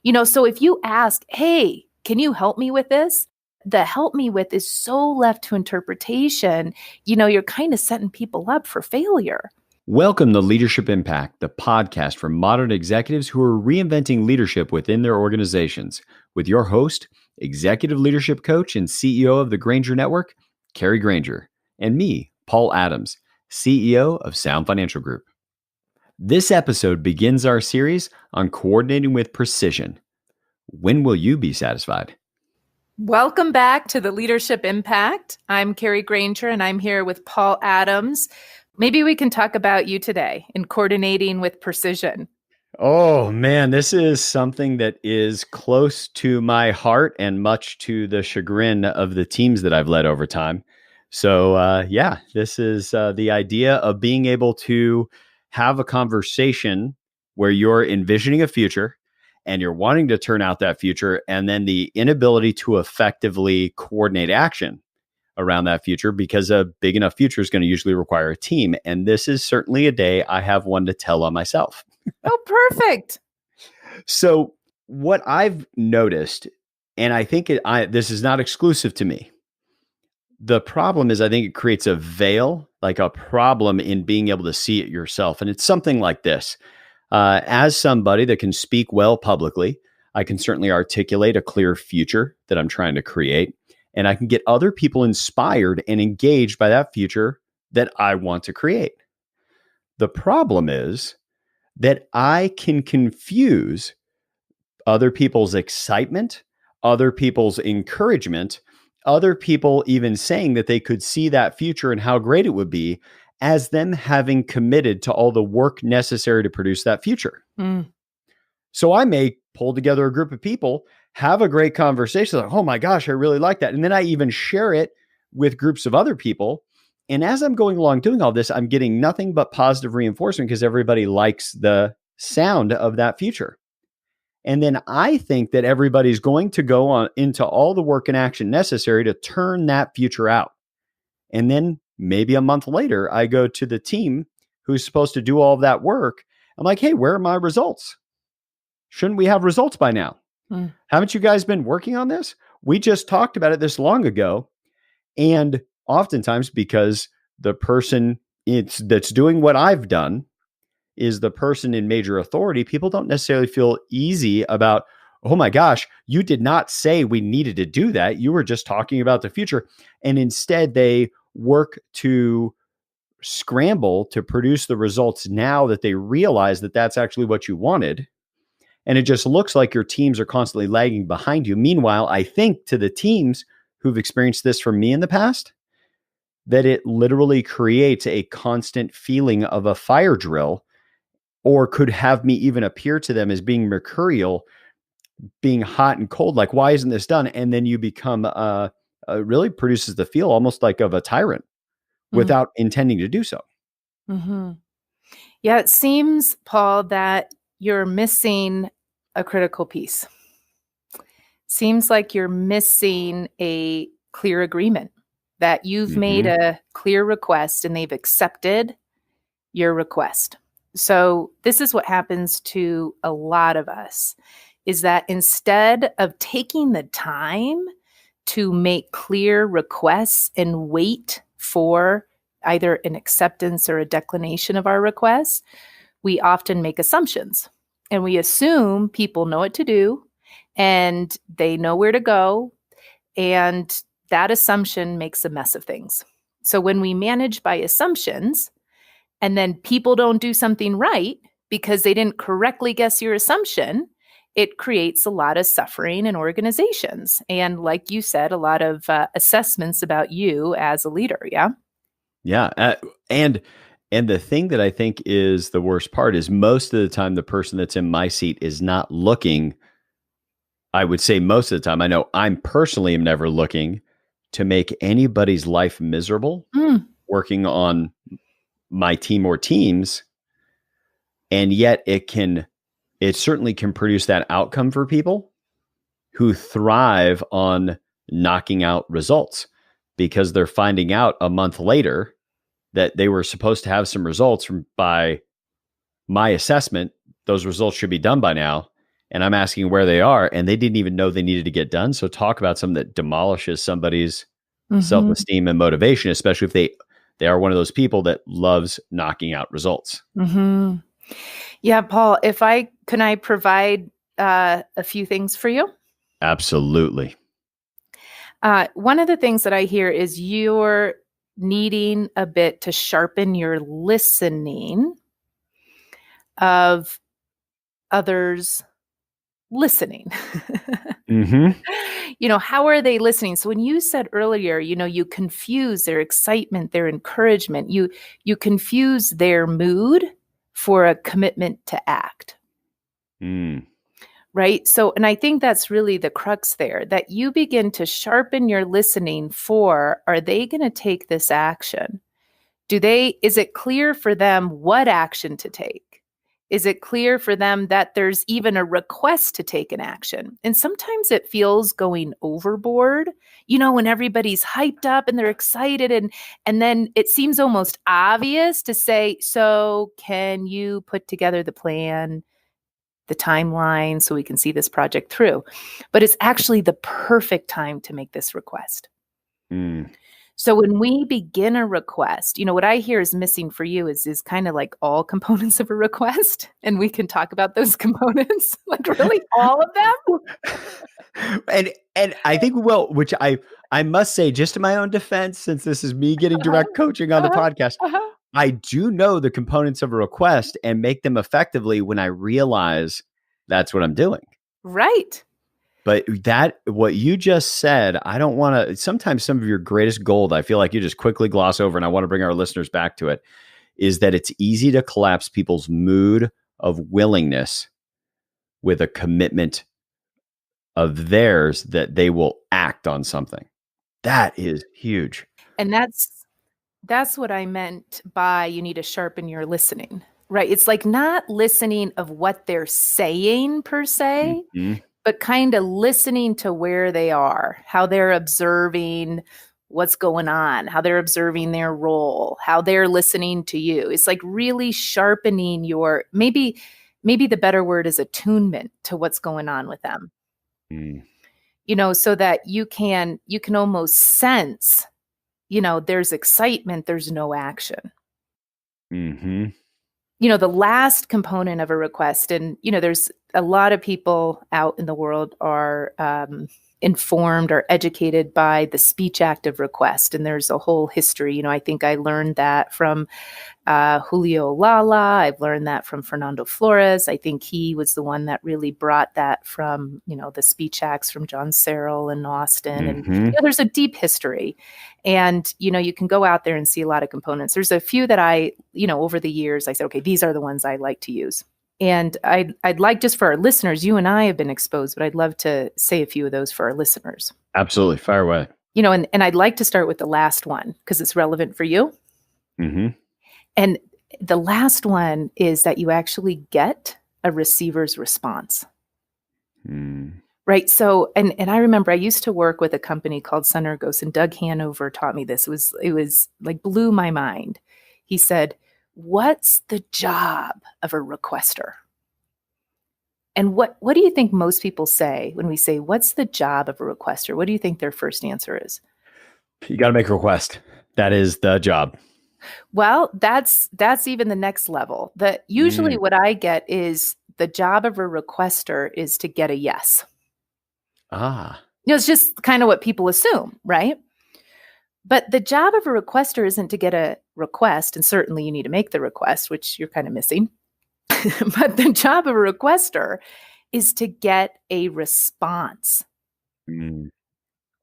So if you ask, hey, can you help me with this? The help me with is so left to interpretation. You're kind of setting people up for failure. Welcome to Leadership Impact, the podcast for modern executives who are reinventing leadership within their organizations, with your host, executive leadership coach and CEO of the Granger Network, Kari Granger, and me, Paul Adams, CEO of Sound Financial Group. This episode begins our series on coordinating with precision. When will you be satisfied? Welcome back to the Leadership Impact. I'm Kari Granger, and I'm here with Paul Adams. Maybe we can talk about you today in coordinating with precision. Oh man, this is something that is close to my heart and much to the chagrin of the teams that I've led over time. So this is the idea of being able to have a conversation where you're envisioning a future and you're wanting to turn out that future, and then the inability to effectively coordinate action around that future, because a big enough future is going to usually require a team. And this is certainly a day I have one to tell on myself. Oh, perfect. So what I've noticed, and I think this is not exclusive to me. The problem is I think it creates a veil, like a problem in being able to see it yourself. And it's something like this. As somebody that can speak well publicly, I can certainly articulate a clear future that I'm trying to create. And I can get other people inspired and engaged by that future that I want to create. The problem is that I can confuse other people's excitement, other people's encouragement, other people even saying that they could see that future and how great it would be, as them having committed to all the work necessary to produce that future. So I may pull together a group of people, have a great conversation, like, oh my gosh, I really like that. And then I even share it with groups of other people. And as I'm going along doing all this, I'm getting nothing but positive reinforcement because everybody likes the sound of that future. And then I think that everybody's going to go on into all the work and action necessary to turn that future out. And then maybe a month later, I go to the team who's supposed to do all of that work. I'm like, hey, where are my results? Shouldn't we have results by now? Haven't you guys been working on this? We just talked about it this long ago. And oftentimes, because the person that's doing what I've done is the person in major authority, people don't necessarily feel easy about, oh my gosh, you did not say we needed to do that. You were just talking about the future. And instead, they work to scramble to produce the results now that they realize that that's actually what you wanted. And it just looks like your teams are constantly lagging behind you. Meanwhile, I think to the teams who've experienced this from me in the past, that it literally creates a constant feeling of a fire drill, or could have me even appear to them as being mercurial, being hot and cold. Like, why isn't this done? And then you become really produces the feel almost like of a tyrant without intending to do so. Yeah, it seems, Paul, that you're missing a critical piece. Seems like you're missing a clear agreement, that you've made a clear request and they've accepted your request. So this is what happens to a lot of us, is that instead of taking the time to make clear requests and wait for either an acceptance or a declination of our requests, we often make assumptions. And we assume people know what to do and they know where to go. And that assumption makes a mess of things. So when we manage by assumptions and then people don't do something right because they didn't correctly guess your assumption, it creates a lot of suffering in organizations. And like you said, a lot of assessments about you as a leader. Yeah. Yeah. And the thing that I think is the worst part is most of the time, the person that's in my seat is not looking. I would say most of the time, I know I'm personally am never looking to make anybody's life miserable working on my team or teams. And yet it certainly can produce that outcome for people who thrive on knocking out results, because they're finding out a month later that they were supposed to have some results by my assessment. Those results should be done by now. and I'm asking where they are, and they didn't even know they needed to get done. So talk about something that demolishes somebody's self-esteem and motivation, especially if they are one of those people that loves knocking out results. Yeah, Paul, can I provide a few things for you? Absolutely. One of the things that I hear is you're needing a bit to sharpen your listening of others listening. How are they listening? So when you said earlier, you confuse their excitement, their encouragement, you confuse their mood for a commitment to act. Right? So, and I think that's really the crux there, that you begin to sharpen your listening for, are they going to take this action? Is it clear for them what action to take? Is it clear for them that there's even a request to take an action? And sometimes it feels going overboard, when everybody's hyped up and they're excited, and then it seems almost obvious to say, so can you put together the plan, the timeline, so we can see this project through? But it's actually the perfect time to make this request. So when we begin a request, what I hear is missing for you is kind of like all components of a request. And we can talk about those components, like really all of them. And I think we will, which I must say, just in my own defense, since this is me getting direct coaching on the podcast, I do know the components of a request and make them effectively when I realize that's what I'm doing. Right. But what you just said, I don't want to, sometimes some of your greatest gold, I feel like you just quickly gloss over, and I want to bring our listeners back to it, is that it's easy to collapse people's mood of willingness with a commitment of theirs that they will act on something. That is huge. And that's what I meant by you need to sharpen your listening, right? It's like not listening of what they're saying per se, but kind of listening to where they are, how they're observing what's going on, how they're observing their role, how they're listening to you. It's like really sharpening your, maybe the better word is attunement to what's going on with them. So that you can almost sense, there's excitement, there's no action. The last component of a request, and, there's a lot of people out in the world are informed or educated by the speech act of request. And there's a whole history. I think I learned that from Julio Lala. I've learned that from Fernando Flores. I think he was the one that really brought that from, the speech acts from John Searle and Austin. And there's a deep history. And, you can go out there and see a lot of components. There's a few that I, over the years, I said, okay, these are the ones I like to use. And I'd like, just for our listeners, you and I have been exposed, but I'd love to say a few of those for our listeners. Absolutely. Fire away. And I'd like to start with the last one because it's relevant for you. And the last one is that you actually get a receiver's response. Right. So, and I remember I used to work with a company called Sun Ergos, and Doug Hanover taught me this. It was like blew my mind. He said, what's the job of a requester? And what do you think most people say when we say, what's the job of a requester? What do you think their first answer is? You got to make a request. That is the job. Well, that's even the next level. Usually what I get is the job of a requester is to get a yes. It's just kind of what people assume, right? But the job of a requester isn't to get a request, and certainly you need to make the request, which you're kind of missing. But the job of a requester is to get a response.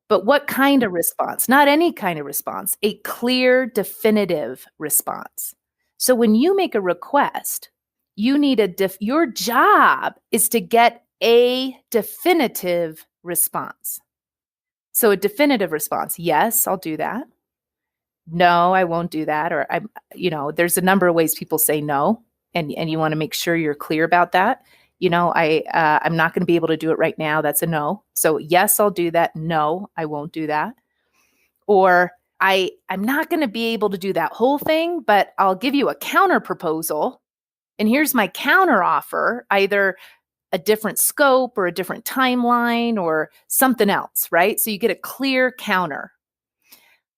But what kind of response? Not any kind of response, a clear, definitive response. So when you make a request, you need your job is to get a definitive response. So a definitive response, yes, I'll do that. No, I won't do that. Or there's a number of ways people say no, and you want to make sure you're clear about that. I'm not going to be able to do it right now. That's a no. So yes, I'll do that. No, I won't do that. Or I'm not going to be able to do that whole thing, but I'll give you a counter proposal. And here's my counter offer. Either a different scope or a different timeline or something else, right? So you get a clear counter.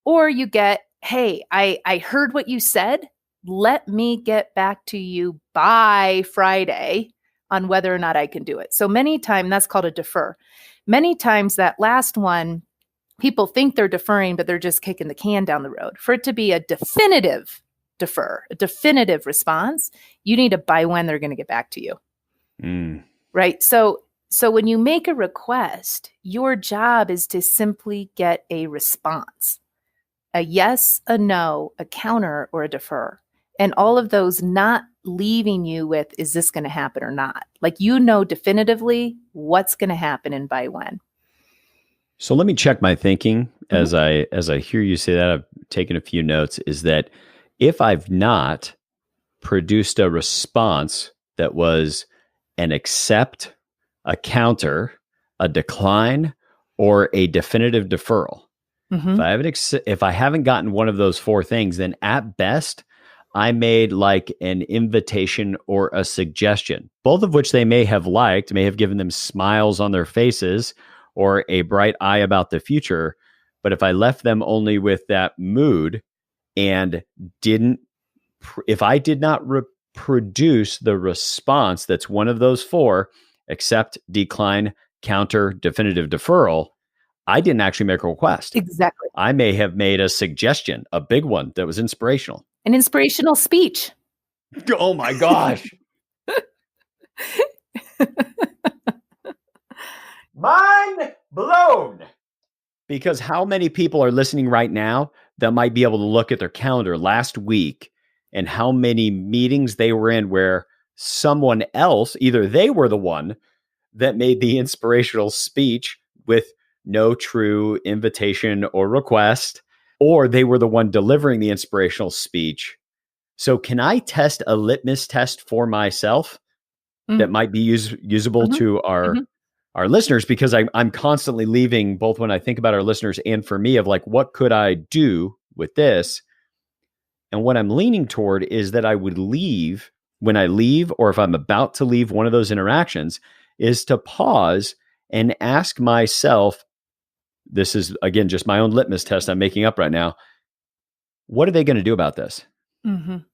Or you get, hey, I heard what you said. Let me get back to you by Friday on whether or not I can do it. So many times, that's called a defer. Many times that last one, people think they're deferring, but they're just kicking the can down the road. For it to be a definitive defer, a definitive response, you need to by when they're going to get back to you. Right? So when you make a request, your job is to simply get a response. A yes, a no, a counter, or a defer. And all of those not leaving you with, is this going to happen or not? Like, you know definitively what's going to happen and by when. So let me check my thinking as I hear you say that. I've taken a few notes. Is that if I've not produced a response that was an accept, a counter, a decline, or a definitive deferral, if I haven't gotten one of those four things, then at best, I made like an invitation or a suggestion, both of which they may have liked, may have given them smiles on their faces or a bright eye about the future. But if I left them only with that mood and if I did not produce the response that's one of those four, accept, decline, counter, definitive deferral, I didn't actually make a request. Exactly. I may have made a suggestion, a big one that was inspirational. An inspirational speech. Oh my gosh. Mind blown. Because how many people are listening right now that might be able to look at their calendar last week and how many meetings they were in where someone else, either they were the one that made the inspirational speech with no true invitation or request, or they were the one delivering the inspirational speech. So can I test a litmus test for myself that might be usable to our listeners? Because I'm constantly leaving, both when I think about our listeners and for me, of like, what could I do with this? And what I'm leaning toward is that I would leave when I leave, or if I'm about to leave one of those interactions, is to pause and ask myself, this is, again, just my own litmus test I'm making up right now. What are they going to do about this? And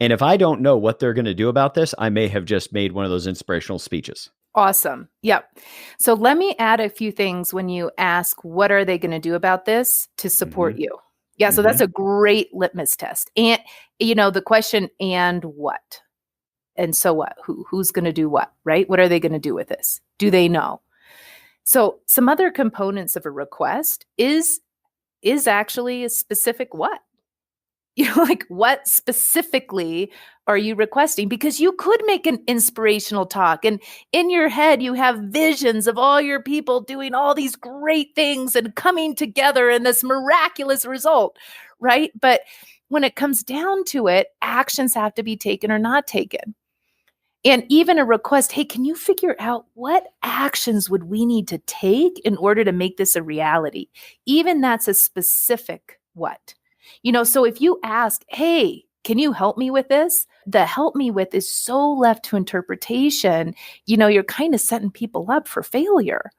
if I don't know what they're going to do about this, I may have just made one of those inspirational speeches. Awesome. Yep. So let me add a few things when you ask, what are they going to do about this to support you? Yeah. So that's a great litmus test. And, the question, and what? And so what? Who's going to do what, right? What are they going to do with this? Do they know? So some other components of a request is actually a specific what. Like, what specifically are you requesting? Because you could make an inspirational talk, and in your head, you have visions of all your people doing all these great things and coming together in this miraculous result, right? But when it comes down to it, actions have to be taken or not taken. And even a request, hey, can you figure out what actions would we need to take in order to make this a reality? Even that's a specific what. So if you ask, hey, can you help me with this? The help me with is so left to interpretation. You're kind of setting people up for failure.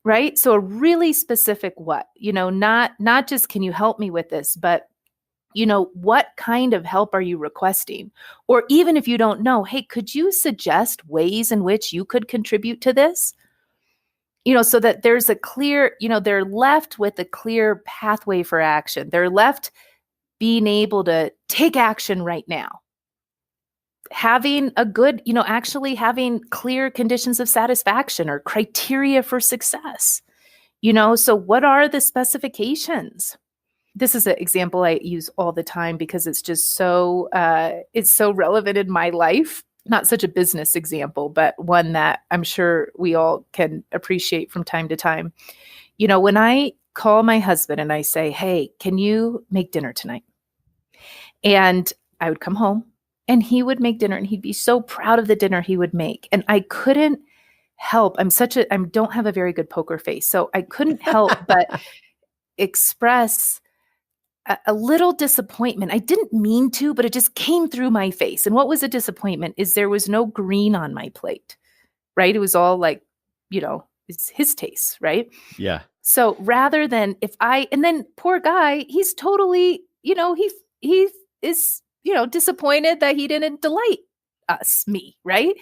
Right? So a really specific what, not just can you help me with this, but what kind of help are you requesting? Or even if you don't know, hey, could you suggest ways in which you could contribute to this? So that there's a clear, they're left with a clear pathway for action. They're left being able to take action right now. Having a good, actually having clear conditions of satisfaction or criteria for success. So what are the specifications? This is an example I use all the time because it's just it's so relevant in my life. Not such a business example, but one that I'm sure we all can appreciate from time to time. When I call my husband and I say, hey, can you make dinner tonight? And I would come home and he would make dinner and he'd be so proud of the dinner he would make. And I couldn't help. I don't have a very good poker face. So I couldn't help but express a little disappointment. I didn't mean to, but it just came through my face. And what was a disappointment is there was no green on my plate, right? It was all like, it's his taste, right? Yeah. So rather than and then poor guy, he's totally, he is, disappointed that he didn't delight me, right?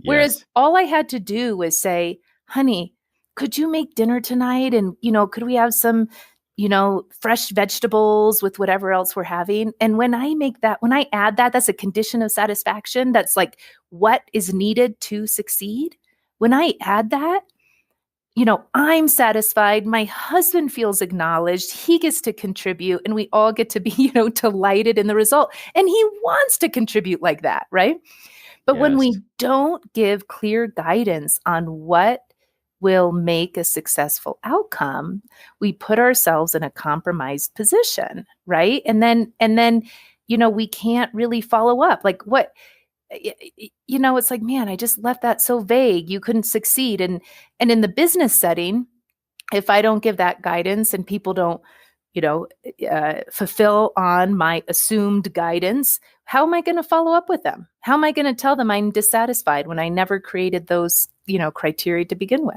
Whereas Yes. all I had to do was say, honey, could you make dinner tonight? And, could we have some, fresh vegetables with whatever else we're having? And when I add that, that's a condition of satisfaction. That's like what is needed to succeed. When I add that, I'm satisfied. My husband feels acknowledged. He gets to contribute and we all get to be, delighted in the result. And he wants to contribute like that, right? But when we don't give clear guidance on what will make a successful outcome, we put ourselves in a compromised position, right? And then, we can't really follow up. Like what, it's like, man, I just left that so vague. You couldn't succeed. And in the business setting, if I don't give that guidance and people don't, fulfill on my assumed guidance, how am I going to follow up with them? How am I going to tell them I'm dissatisfied when I never created those, criteria to begin with?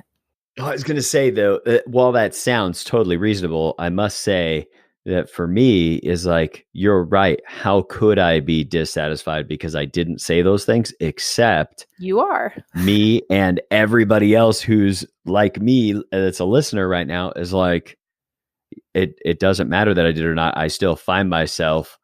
I was going to say, though, while that sounds totally reasonable, I must say that for me is like, you're right. How could I be dissatisfied because I didn't say those things, except you are me and everybody else who's like me, that's a listener right now, is like, it doesn't matter that I did or not. I still find myself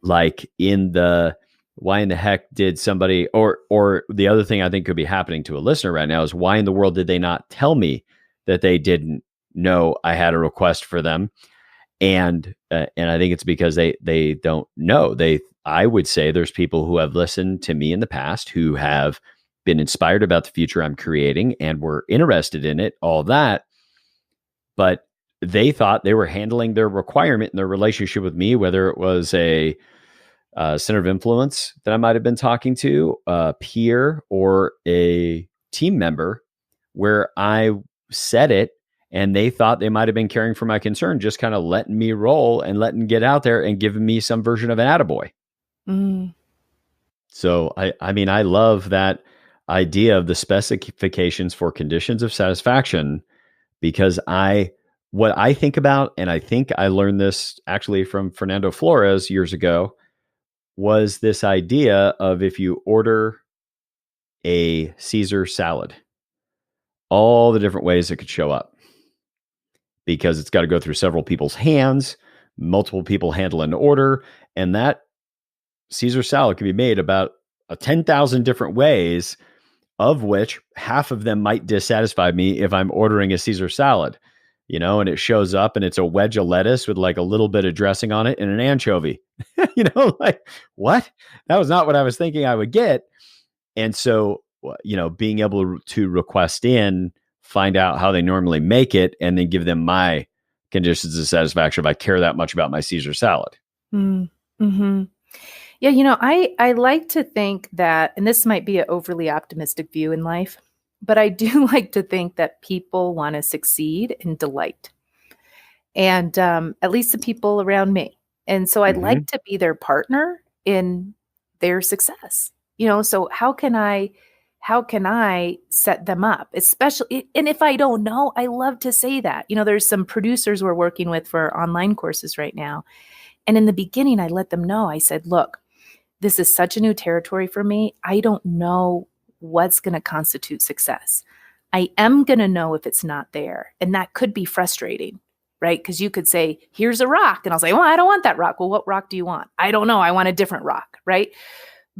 like in the, why in the heck did somebody, or the other thing I think could be happening to a listener right now is, why in the world did they not tell me that they didn't know I had a request for them? And I think it's because they don't know. I would say there's people who have listened to me in the past who have been inspired about the future I'm creating and were interested in it, all that, but they thought they were handling their requirement in their relationship with me, whether it was a center of influence that I might have been talking to, a peer, or a team member, where I said it and they thought they might have been caring for my concern, just kind of letting me roll and letting get out there and giving me some version of an attaboy. So I mean, I love that idea of the specifications for conditions of satisfaction, because what I think about, and I think I learned this actually from Fernando Flores years ago, was this idea of, if you order a Caesar salad, all the different ways it could show up, because it's got to go through several people's hands, multiple people handle an order, and that Caesar salad can be made about 10,000 different ways, of which half of them might dissatisfy me if I'm ordering a Caesar salad, and it shows up and it's a wedge of lettuce with like a little bit of dressing on it and an anchovy, like, what? That was not what I was thinking I would get. And so, being able to request in, find out how they normally make it, and then give them my conditions of satisfaction if I care that much about my Caesar salad. Mm-hmm. Yeah, I like to think that, and this might be an overly optimistic view in life, but I do like to think that people want to succeed and delight. And at least the people around me. And so I'd like to be their partner in their success. So how can I set them up? Especially, and if I don't know, I love to say that. There's some producers we're working with for online courses right now. And in the beginning, I let them know, I said, look, this is such a new territory for me. I don't know what's going to constitute success. I am going to know if it's not there. And that could be frustrating, right? Because you could say, here's a rock. And I'll say, well, I don't want that rock. Well, what rock do you want? I don't know. I want a different rock, right?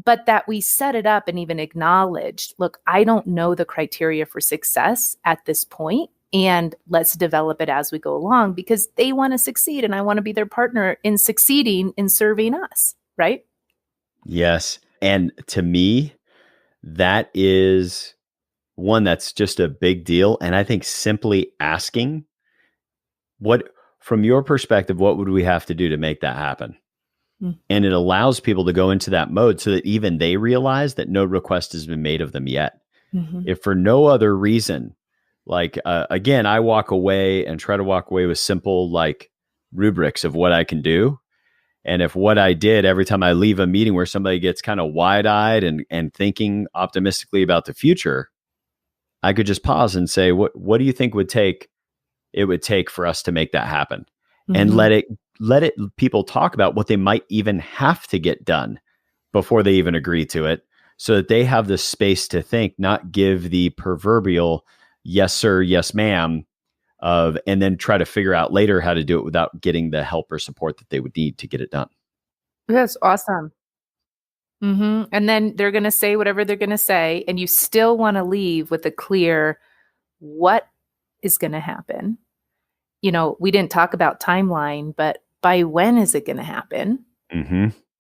But that we set it up and even acknowledged, look, I don't know the criteria for success at this point, and let's develop it as we go along, because they want to succeed and I want to be their partner in succeeding in serving us, right? Yes. And to me, that is one that's just a big deal. And I think simply asking, from your perspective, what would we have to do to make that happen? And it allows people to go into that mode so that even they realize that no request has been made of them yet. If for no other reason, like, again, I walk away and try to walk away with simple, like, rubrics of what I can do. And if what I did every time I leave a meeting where somebody gets kind of wide-eyed and thinking optimistically about the future, I could just pause and say, what do you think it would take for us to make that happen? And let it people talk about what they might even have to get done before they even agree to it, so that they have the space to think, not give the proverbial yes sir, yes ma'am and then try to figure out later how to do it without getting the help or support that they would need to get it done. That's awesome. And then they're going to say whatever they're going to say, and you still want to leave with a clear what is going to happen. You know, we didn't talk about timeline, but by when is it going to happen?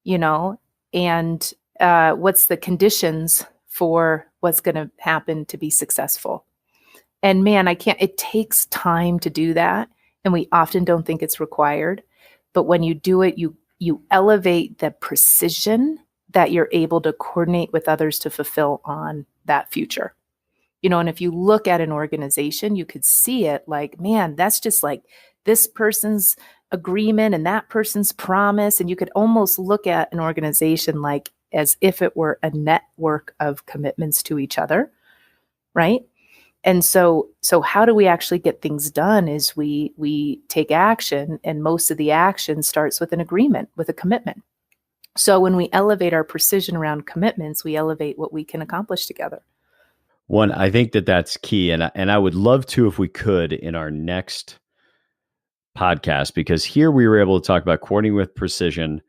You know, and what's the conditions for what's going to happen to be successful? And man, it takes time to do that. And we often don't think it's required. But when you do it, you elevate the precision that you're able to coordinate with others to fulfill on that future. You know, and if you look at an organization, you could see it like, man, that's just like this person's agreement and that person's promise. And you could almost look at an organization like as if it were a network of commitments to each other, right? And so how do we actually get things done is we take action, and most of the action starts with an agreement, with a commitment. So when we elevate our precision around commitments, we elevate what we can accomplish together. One, I think that's key. And I would love to, if we could, in our next podcast, because here we were able to talk about coordinating with precision.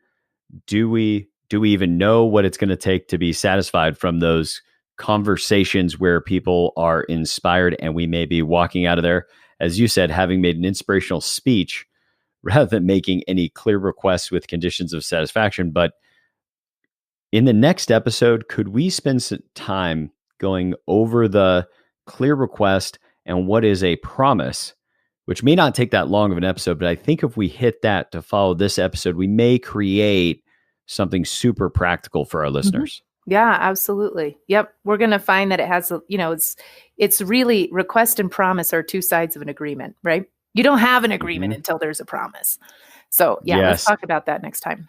Do we even know what it's going to take to be satisfied from those conversations where people are inspired, and we may be walking out of there, as you said, having made an inspirational speech rather than making any clear requests with conditions of satisfaction? But in the next episode, could we spend some time going over the clear request and what is a promise, which may not take that long of an episode, but I think if we hit that to follow this episode, we may create something super practical for our listeners. Yeah, absolutely. Yep. We're going to find that it has, it's really request and promise are two sides of an agreement, right? You don't have an agreement until there's a promise. So let's talk about that next time.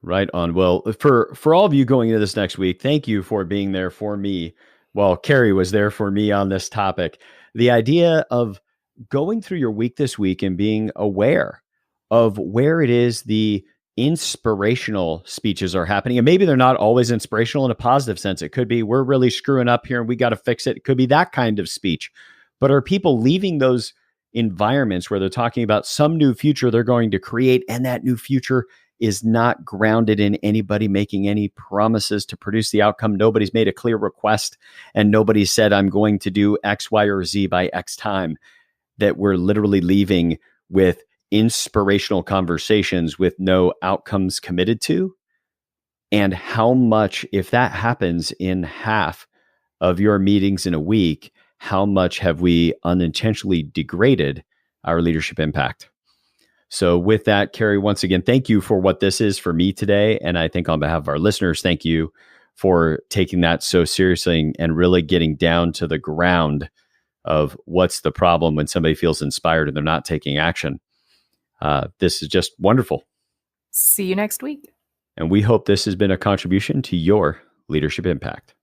Right on. Well, for all of you going into this next week, thank you for being there for me. Well, Kari was there for me on this topic. The idea of going through your week this week and being aware of where it is the inspirational speeches are happening. And maybe they're not always inspirational in a positive sense. It could be, we're really screwing up here and we got to fix it. It could be that kind of speech. But are people leaving those environments where they're talking about some new future they're going to create, and that new future is not grounded in anybody making any promises to produce the outcome? Nobody's made a clear request, and nobody said, I'm going to do X, Y, or Z by X time. That we're literally leaving with inspirational conversations with no outcomes committed to. And how much, if that happens in half of your meetings in a week, how much have we unintentionally degraded our leadership impact? So with that, Kari, once again, thank you for what this is for me today. And I think on behalf of our listeners, thank you for taking that so seriously and really getting down to the ground of what's the problem when somebody feels inspired and they're not taking action. This is just wonderful. See you next week. And we hope this has been a contribution to your leadership impact.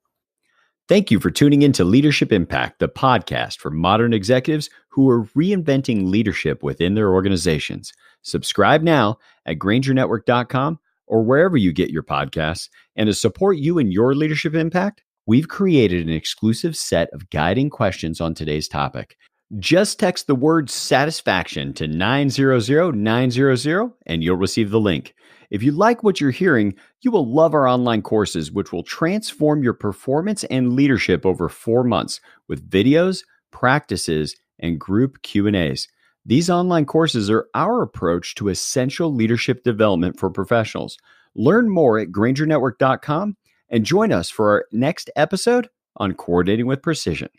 Thank you for tuning in to Leadership Impact, the podcast for modern executives who are reinventing leadership within their organizations. Subscribe now at grangernetwork.com or wherever you get your podcasts. And to support you in your leadership impact, we've created an exclusive set of guiding questions on today's topic. Just text the word satisfaction to 900-900 and you'll receive the link. If you like what you're hearing, you will love our online courses, which will transform your performance and leadership over 4 months with videos, practices, and group Q&As. These online courses are our approach to essential leadership development for professionals. Learn more at grangernetwork.com and join us for our next episode on Coordinating with Precision.